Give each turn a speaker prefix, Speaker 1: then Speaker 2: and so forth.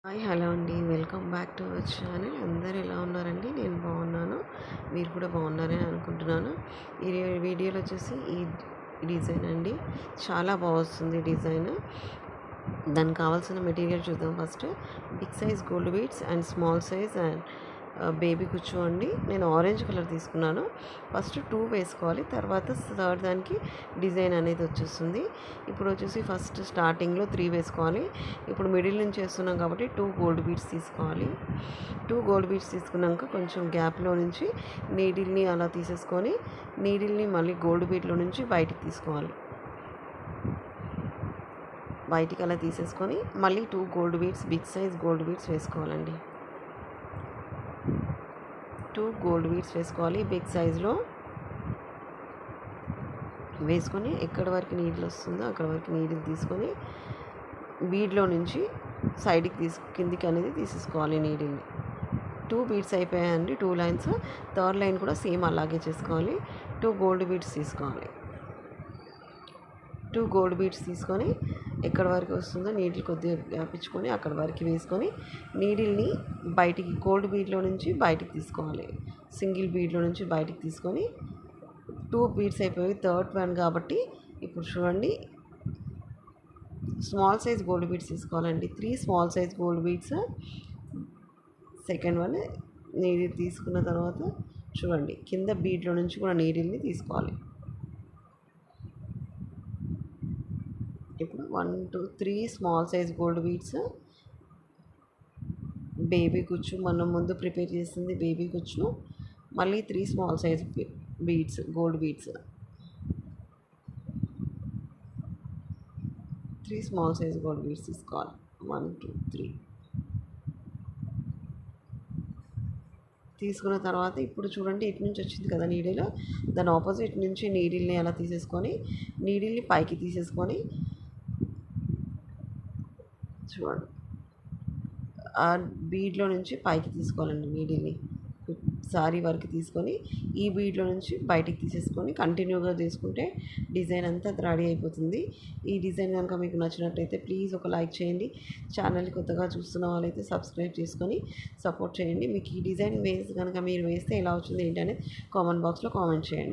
Speaker 1: Hi hello అండి, welcome back to our channel. అందరూ ఎలా ఉన్నారండి? నేను బాగున్నాను, మీరు కూడా బాగున్నారని అనుకుంటున్నాను. ఈ వీడియోలో వచ్చేసి ఈ డిజైన్ అండి, చాలా బాగా వస్తుంది డిజైన్. దానికి కావాల్సిన మెటీరియల్ చూద్దాం. First big size gold beads and small size and baby కుచ్చు అండి. నేను ఆరెంజ్ కలర్ తీసుకున్నాను. ఫస్ట్ 2 వేసుకోవాలి, తర్వాత థర్డ్ దానికి డిజైన్ అనేది వచ్చేస్తుంది. ఇప్పుడు వచ్చేసి ఫస్ట్ స్టార్టింగ్లో 3 వేసుకోవాలి. ఇప్పుడు మిడిల్ నుంచి వేస్తున్నాం కాబట్టి 2 గోల్డ్ బీడ్స్ తీసుకోవాలి. 2 గోల్డ్ బీడ్స్ తీసుకున్నాక కొంచెం గ్యాప్లో నుంచి నీడిల్ని అలా తీసేసుకొని నీడిల్ని మళ్ళీ గోల్డ్ బీడ్లో నుంచి బయటికి తీసుకోవాలి. బయటికి అలా తీసేసుకొని మళ్ళీ 2 gold beads, big size gold beads వేసుకోవాలండి. 2 గోల్డ్ బీడ్స్ వేసుకోవాలి బిగ్ సైజులో. వేసుకొని ఎక్కడి వరకు నీడిల్ వస్తుందో అక్కడ వరకు నీడిల్ తీసుకొని బీడ్లో నుంచి సైడ్కి కిందికి అనేది తీసేసుకోవాలి నీడిల్ని. 2 బీడ్స్ అయిపోయాయండి, 2 లైన్స్. థర్డ్ లైన్ కూడా సేమ్ అలాగే చేసుకోవాలి. 2 గోల్డ్ బీడ్స్ తీసుకోవాలి. 2 గోల్డ్ బీడ్స్ తీసుకొని ఎక్కడి వరకు వస్తుందో నీడిల్ కొద్దిగా వ్యాపించుకొని అక్కడ వరకు వేసుకొని నీడిల్ని బయటికి గోల్డ్ బీడ్లో నుంచి బయటికి తీసుకోవాలి. సింగిల్ బీడ్లో నుంచి బయటికి తీసుకొని 2 బీడ్స్ అయిపోయి థర్డ్ వన్ కాబట్టి ఇప్పుడు చూడండి, స్మాల్ సైజ్ గోల్డ్ బీడ్స్ తీసుకోవాలండి. 3 small size gold beads. Second one needle తీసుకున్న తర్వాత చూడండి, కింద బీడ్లో నుంచి కూడా నీడిల్ని తీసుకోవాలి. ఇప్పుడు 1 2 3 small size gold beads. Baby కుచ్చు మనం ముందు ప్రిపేర్ చేసింది బేబీ కుచ్చు. మళ్ళీ 3 small size beads, gold beads. 3 small size gold beads తీసుకోవాలి. 1 2 3 తీసుకున్న తర్వాత ఇప్పుడు చూడండి, ఇటు నుంచి వచ్చింది కదా నీడిల్, దాని ఆపోజిట్ నుంచి నీడిల్ని అలా తీసేసుకొని నీడిల్ని పైకి తీసేసుకొని చూడండి, ఆ బీడ్లో నుంచి పైకి తీసుకోవాలండి నీడిల్ని. సారీ వరకు తీసుకొని ఈ బీడ్లో నుంచి బయటికి తీసేసుకొని కంటిన్యూగా చేసుకుంటే డిజైన్ అంతా రెడీ అయిపోతుంది. ఈ డిజైన్ కనుక మీకు నచ్చినట్లయితే ప్లీజ్ ఒక లైక్ చేయండి. ఛానల్ కొత్తగా చూస్తున్న వాళ్ళైతే సబ్స్క్రైబ్ చేసుకొని సపోర్ట్ చేయండి. మీకు ఈ డిజైన్ కనుక మీరు వేస్తే ఎలా వచ్చింది ఏంటనేది కామెంట్ బాక్స్లో కామెంట్ చేయండి.